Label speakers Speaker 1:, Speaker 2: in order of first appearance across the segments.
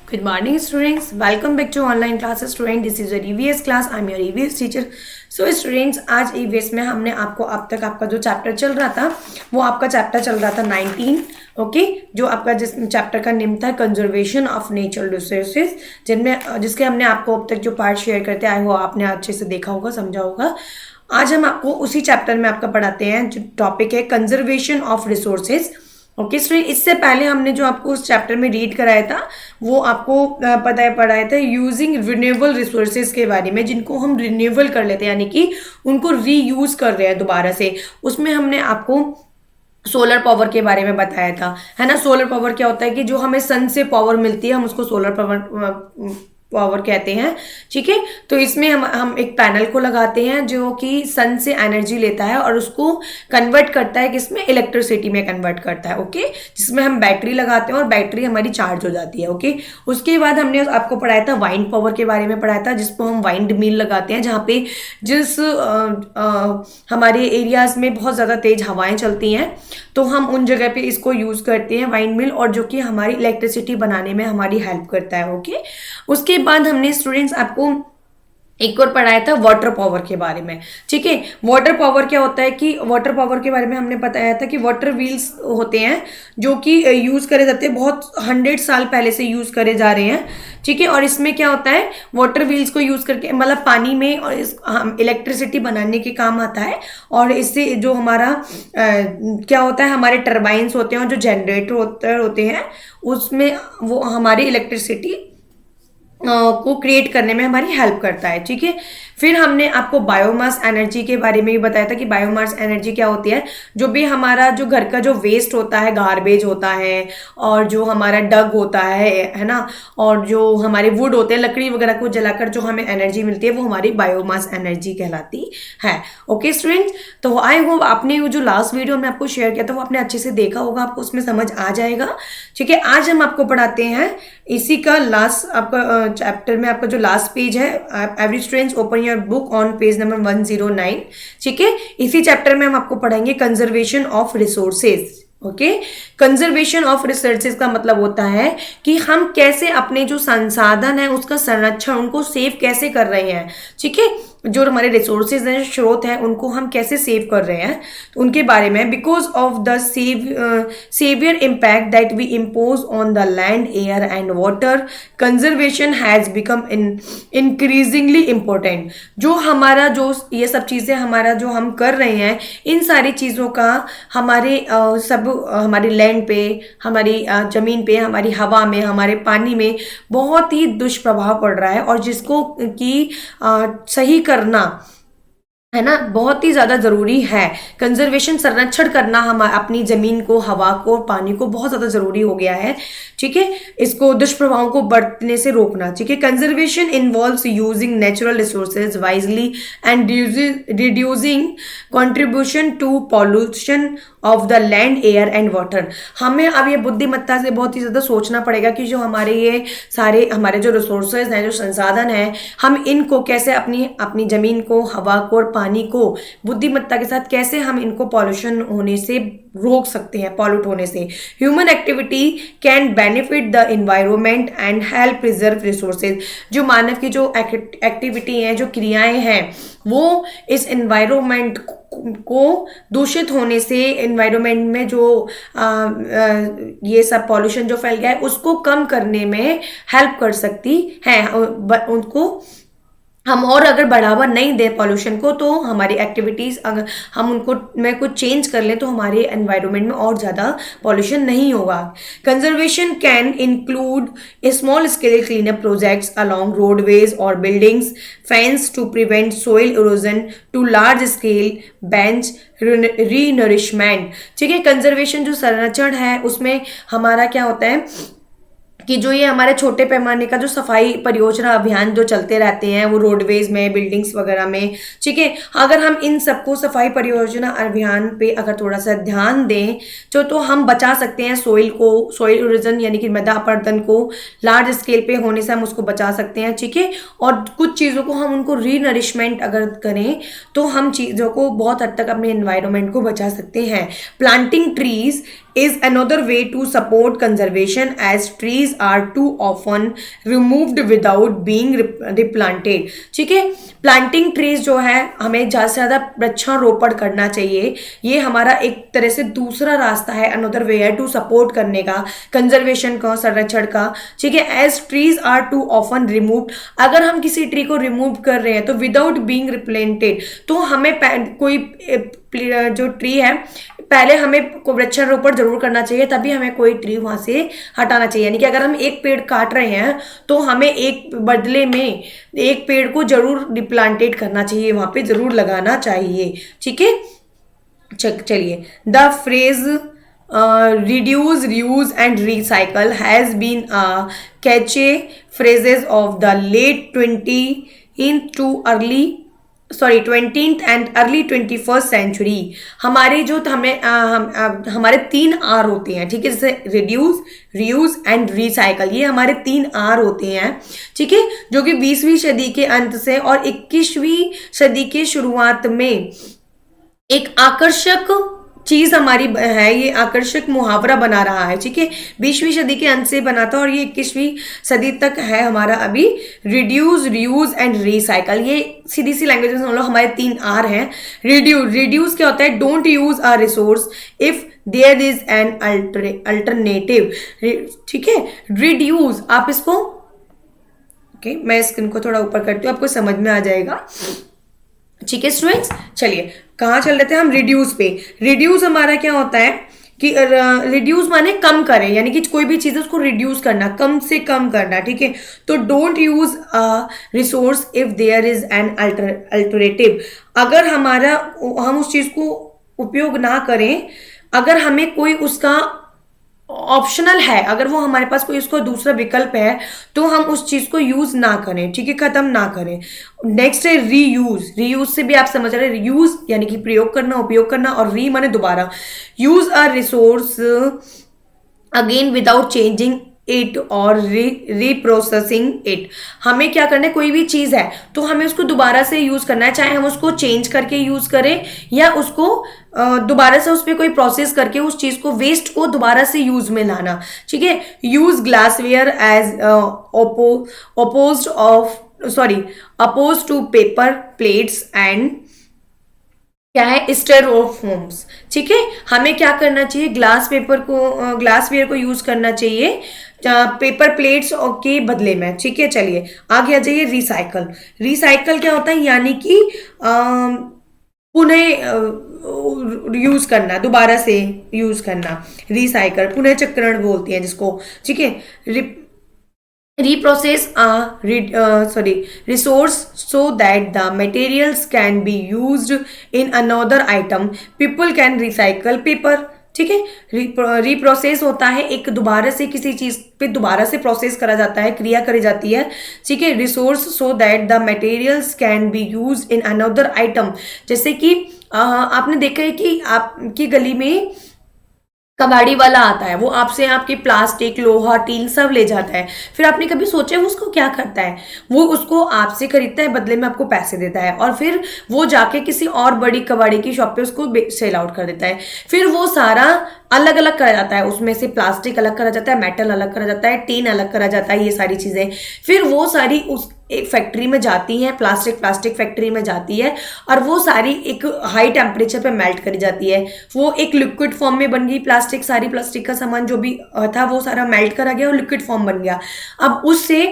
Speaker 1: Good morning, students. Welcome back to online classes. Student, this is your EVS class. I'm your EVS teacher. So, students, आज EVS में हमने आपको अब तक आपका जो चैप्टर चल रहा था वो आपका चैप्टर चल रहा था 19. ओके जो आपका जिस चैप्टर का नेम था कंजर्वेशन ऑफ नेचुरल रिसोर्सेज जिसके हमने आपको अब तक जो पार्ट शेयर करते आए वो आपने अच्छे से देखा होगा, समझा होगा. आज हम आपको उसी चैप्टर में आपका पढ़ाते हैं जो टॉपिक है conservation of resources. Okay student, इससे पहले हमने जो आपको उस चैप्टर में रीड कराया था वो आपको पढ़ाया था यूजिंग रिन्यूएबल रिसोर्सेज के बारे में, जिनको हम रिन्यूएबल कर लेते हैं यानी कि उनको रीयूज कर रहे हैं दोबारा से. उसमें हमने आपको सोलर पावर के बारे में बताया था, है ना. सोलर पावर क्या होता है कि जो हमें सन से पावर मिलती है हम उसको सोलर पावर कहते हैं. ठीक है, तो इसमें हम एक पैनल को लगाते हैं जो कि सन से एनर्जी लेता है और उसको कन्वर्ट करता है किसमें, इलेक्ट्रिसिटी में कन्वर्ट करता है. ओके, जिसमें हम बैटरी लगाते हैं और बैटरी हमारी चार्ज हो जाती है. ओके, उसके बाद हमने आपको पढ़ाया था वाइंड पावर के बारे में पढ़ाया था, जिसको हम वाइंड मिल लगाते हैं जहाँ पे जिस हमारे एरियाज में बहुत ज़्यादा तेज हवाएं चलती हैं तो हम उन जगह पे इसको यूज़ करते हैं वाइंड मिल, और जो कि हमारी इलेक्ट्रिसिटी बनाने में हमारी हेल्प करता है. ओके, उसके बाद हमने स्टूडेंट्स आपको एक और पढ़ाया था वाटर पावर के बारे में. ठीक है, वाटर पावर क्या होता है कि वाटर पावर के बारे में हमने बताया था कि वाटर व्हील्स होते हैं जो कि यूज़ करे जाते हैं, बहुत 100 साल पहले से यूज़ करे जा रहे हैं. ठीक है, और इसमें क्या होता है, वाटर व्हील्स को यूज़ करके मतलब पानी में और इलेक्ट्रिसिटी बनाने के काम आता है. और इससे जो हमारा क्या होता है, हमारे टर्बाइंस होते हैं और जो जनरेटर होते हैं उसमें वो हमारी इलेक्ट्रिसिटी को क्रिएट करने में हमारी हेल्प करता है. ठीक है, फिर हमने आपको बायोमास एनर्जी के बारे में भी बताया था कि बायोमास एनर्जी क्या होती है. जो भी हमारा जो घर का जो वेस्ट होता है, गार्बेज होता है और जो हमारा डग होता है ना, और जो हमारे वुड होते हैं, लकड़ी वगैरह को जलाकर जो हमें एनर्जी मिलती है वो हमारी बायोमास एनर्जी कहलाती है. ओके स्टूडेंट्स, तो आई होप आपने जो लास्ट वीडियो में आपको शेयर किया था वो आपने अच्छे से देखा होगा, आपको उसमें समझ आ जाएगा. ठीक है, आज हम आपको पढ़ाते हैं इसी का लास्ट आपका चैप्टर में आपका जो लास्ट पेज है. Every students open your book on page number 109. ठीक है, इसी चैप्टर में हम आपको पढ़ाएंगे conservation of resources. Okay, conservation of resources का मतलब होता है कि हम कैसे अपने जो संसाधन है उसका संरक्षण, उनको सेव कैसे कर रहे हैं. ठीक है, जो हमारे रिसोर्सेज हैं, स्रोत हैं, उनको हम कैसे सेव कर रहे हैं तो उनके बारे में. Because of the severe impact that we impose on the land, air and water, conservation has become increasingly important. जो हमारा जो ये सब चीज़ें हमारा जो हम कर रहे हैं, इन सारी चीज़ों का हमारे हमारी लैंड पे, हमारी ज़मीन पे, हमारी हवा में, हमारे पानी में बहुत ही दुष्प्रभाव पड़ रहा है, और जिसको कि सही करना है ना बहुत ही ज़्यादा ज़रूरी है. कंजर्वेशन, संरक्षण करना हम अपनी ज़मीन को, हवा को, पानी को बहुत ज़्यादा ज़रूरी हो गया है. ठीक है, इसको दुष्प्रभावों को बढ़ने से रोकना. ठीक है, conservation involves using natural resources wisely and reducing contribution to pollution of the land, air and water. हमें अब ये बुद्धिमत्ता से बहुत ही ज़्यादा सोचना पड़ेगा कि जो हमारे ये सारे हमारे जो रिसोर्सेज हैं, जो संसाधन हैं, हम इनको कैसे अपनी ज़मीन को, हवा को और पानी को बुद्धिमत्ता के साथ कैसे हम इनको पॉल्यूशन होने से रोक सकते हैं, पॉल्यूट होने से. Human activity can benefit the environment and help preserve resources. जो मानव की जो एक्टिविटी हैं, जो क्रियाएं हैं, वो इस एनवायरनमेंट को दूषित होने से, एनवायरनमेंट में जो ये सब पॉल्यूशन जो फैल गया है उसको कम करने में हेल्प कर सकती है. उनको हम और अगर बढ़ावा नहीं दें पॉल्यूशन को तो हमारी एक्टिविटीज़ अगर हम उनको में कुछ चेंज कर लें तो हमारे एनवायरनमेंट में और ज़्यादा पॉल्यूशन नहीं होगा. Conservation can include a small scale clean up projects along roadways और buildings, fence to prevent soil erosion, to large scale beach renourishment. ठीक है, कंजर्वेशन जो संरक्षण है उसमें हमारा क्या होता है कि जो ये हमारे छोटे पैमाने का जो सफाई परियोजना अभियान जो चलते रहते हैं वो रोडवेज में, बिल्डिंग्स वगैरह में. ठीक है, अगर हम इन सबको सफाई परियोजना अभियान पे अगर थोड़ा सा ध्यान दें तो हम बचा सकते हैं सोइल को, सोइल इरोजन यानी कि मृदा अपरदन को लार्ज स्केल पे होने से हम उसको बचा सकते हैं. ठीक है, और कुछ चीज़ों को हम उनको रीनरिशमेंट अगर करें तो हम चीज़ों को बहुत हद तक अपने एनवायरनमेंट को बचा सकते हैं. Planting trees is another way to support conservation as trees trees are too often removed without being replanted. ठीक है, प्लांटिंग ट्रीज जो है हमें ज़्यादा से ज़्यादा वृक्षारोपण करना चाहिए। ये हमारा एक तरह से दूसरा रास्ता है, अनदर वे है टू सपोर्ट करने का, कंजर्वेशन का, संरक्षण का। ठीक है, as trees are too often removed, अगर हम किसी ट्री को रिमूव कर रहे हैं तो विदाउट बीइंग रिप्लांटेड, तो हमें कोई जो ट्री है पहले हमें वृक्षारोपण जरूर करना चाहिए, तभी हमें कोई ट्री वहां से हटाना चाहिए। यानी कि अगर हम एक पेड़ काट रहे हैं तो हमें एक बदले में एक पेड़ को जरूर रिप्लांटेड करना चाहिए, वहां पे जरूर लगाना चाहिए। ठीक है, चलिए, the phrase reduce, reuse and recycle has been a catchy phrases of the late 20th to early 20th and early 21st century। हमारे जो हमारे 3 R होते हैं, ठीक है, जैसे रिड्यूस, रीयूज एंड रिसाइकल, ये हमारे 3 R होते हैं। ठीक है, जो कि 20वीं सदी के अंत से और 21वीं सदी के शुरुआत में एक आकर्षक चीज हमारी है, ये आकर्षक मुहावरा बना रहा है। ठीक है, 20वीं सदी के अंत से बना था और ये 21वीं सदी तक है हमारा अभी। रिड्यूस, रियूज एंड रिसाइकल, ये सीधी सी लैंग्वेज में समझ लो हमारे 3 R हैं। रिड्यूस क्या होता है? Don't use a resource if there is an alternative. ठीक है, रिड्यूस, आप इसको मैं स्क्रीन को थोड़ा ऊपर करती हूँ, आपको समझ में आ जाएगा। ठीक है स्टूडेंट्स, चलिए कहाँ चल रहे थे हम? रिड्यूस पे। रिड्यूस हमारा क्या होता है कि रिड्यूस माने कम करें, यानी कि कोई भी चीज़ है उसको रिड्यूस करना, कम से कम करना। ठीक है, तो don't use a resource if there is an alternative, अगर हम उस चीज़ को उपयोग ना करें, अगर हमें कोई उसका ऑप्शनल है, अगर वो हमारे पास कोई उसका दूसरा विकल्प है, तो हम उस चीज को यूज ना करें। ठीक है, खत्म ना करें। नेक्स्ट है रीयूज। रीयूज से भी आप समझ रहे हैं, यूज यानी कि प्रयोग करना, उपयोग करना, और री माने दोबारा। Use a resource again without changing it और रीप्रोसेसिंग इट। हमें क्या करना है, कोई भी चीज है तो हमें उसको दोबारा से यूज करना है, चाहे हम उसको चेंज करके यूज करें या उसको दोबारा से उस पर कोई प्रोसेस करके उस चीज को, वेस्ट को दोबारा से यूज में लाना। ठीक है, use glassware as opposed to paper plates and क्या है, स्टेरोफोम्स। ठीक है, हमें क्या करना चाहिए, ग्लासवेयर को यूज करना चाहिए पेपर प्लेट्स के बदले में। ठीक है, चलिए आगे आ जाइए। रिसाइकल। रिसाइकल क्या होता है? यानी कि पुनः यूज करना, दोबारा से यूज करना। रिसाइकल, पुनः चक्रण बोलते हैं जिसको। ठीक है, reprocess resource so that the materials can be used in another item, people can recycle paper। ठीक है, रिप्रोसेस होता है एक दोबारा से किसी चीज पे दोबारा से प्रोसेस करा जाता है, क्रिया करी जाती है। ठीक है, resource so that the materials can be use in another item. जैसे कि आपने देखा है कि आपकी गली में कबाड़ी वाला आता है, वो आपसे आपकी प्लास्टिक, लोहा, टील सब ले जाता है। फिर आपने कभी सोचा वो उसको क्या करता है? वो उसको आपसे खरीदता है, बदले में आपको पैसे देता है, और फिर वो जाके किसी और बड़ी कबाड़ी की शॉप पे उसको सेल आउट कर देता है। फिर वो सारा अलग अलग करा जाता है, उसमें से प्लास्टिक अलग करा जाता है, मेटल अलग करा जाता है, टीन अलग करा जाता है, ये सारी चीजें फिर वो सारी उस एक फैक्ट्री में जाती हैं, प्लास्टिक फैक्ट्री में जाती है, और वो सारी एक हाई टेम्परेचर पे मेल्ट करी जाती है। वो एक लिक्विड फॉर्म में बन गई प्लास्टिक, सारी प्लास्टिक का सामान जो भी था वो सारा मेल्ट करा गया और लिक्विड फॉर्म बन गया। अब उससे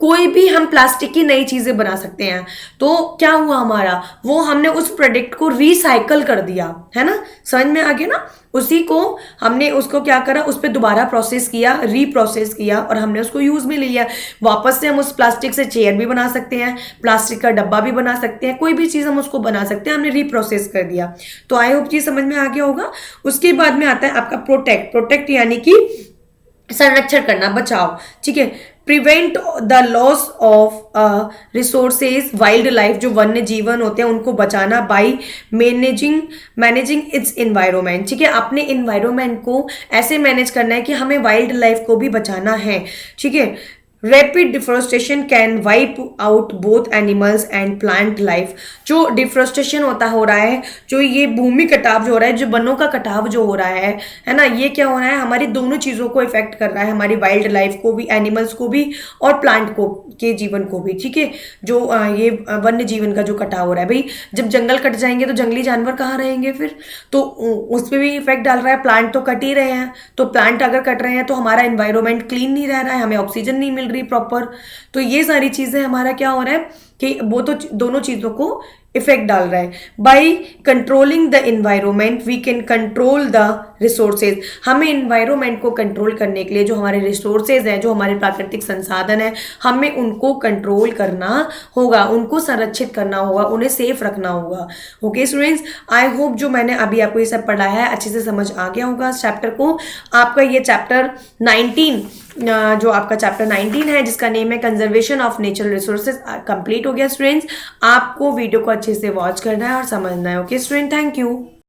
Speaker 1: कोई भी हम प्लास्टिक की नई चीजें बना सकते हैं। तो क्या हुआ हमारा, वो हमने उस प्रोडक्ट को रिसाइकल कर दिया, है ना, समझ में आ गया ना। उसी को हमने उसको क्या करा, उस पर दोबारा प्रोसेस किया, रीप्रोसेस किया, और हमने उसको यूज में ले लिया। वापस से हम उस प्लास्टिक से चेयर भी बना सकते हैं, प्लास्टिक का डब्बा भी बना सकते हैं, कोई भी चीज हम उसको बना सकते हैं, हमने रीप्रोसेस कर दिया। तो आई होप चीज समझ में आ गया होगा। उसके बाद में आता है आपका प्रोटेक्ट यानी कि संरक्षण करना, बचाव। ठीक है, prevent the loss of resources, wild life, जो वन्य जीवन होते हैं उनको बचाना, बाई मैनेजिंग इट्स इन्वायरमेंट। ठीक है, अपने इन्वायरमेंट को ऐसे मैनेज करना है कि हमें वाइल्ड लाइफ को भी बचाना है। ठीक है, rapid deforestation can wipe out both animals and plant life. जो डिफोरेस्टेशन हो रहा है, जो ये भूमि कटाव जो हो रहा है, जो वनों का कटाव जो हो रहा है ना, ये क्या हो रहा है, हमारी दोनों चीज़ों को इफेक्ट कर रहा है, हमारी वाइल्ड लाइफ को भी, एनिमल्स को भी और प्लांट को के जीवन को भी। ठीक है, जो ये वन्य जीवन का जो कटाव हो रहा है भाई, जब जंगल कट जाएंगे तो जंगली जानवर कहाँ रहेंगे फिर, तो उस पर भी इफेक्ट डाल रहा है। प्लांट तो कट ही रहे हैं, तो प्लांट अगर कट रहे हैं तो हमारा एनवायरमेंट क्लीन नहीं रह रहा है, हमें ऑक्सीजन नहीं मिल रही प्रॉपर। तो ये सारी चीजें हमारा क्या हो रहा है कि वो तो दोनों चीजों को इफेक्ट डाल रहा है। By controlling the environment we can control the resources. हमें इन्वायरमेंट को कंट्रोल करने के लिए जो हमारे रिसोर्सेज हैं, जो हमारे प्राकृतिक संसाधन हैं, हमें उनको कंट्रोल करना होगा, उनको संरक्षित करना होगा, उन्हें सेफ रखना होगा। ओके स्टूडेंट्स, आई होप जो मैंने अभी आपको ये सब पढ़ाया है अच्छे से समझ आ गया होगा इस चैप्टर को। आपका ये चैप्टर 19 जो आपका चैप्टर 19 है जिसका नेम है conservation of natural resources complete हो गया स्टूडेंट्स। आपको वीडियो को अच्छे से वॉच करना है और समझना है। Okay student, thank you.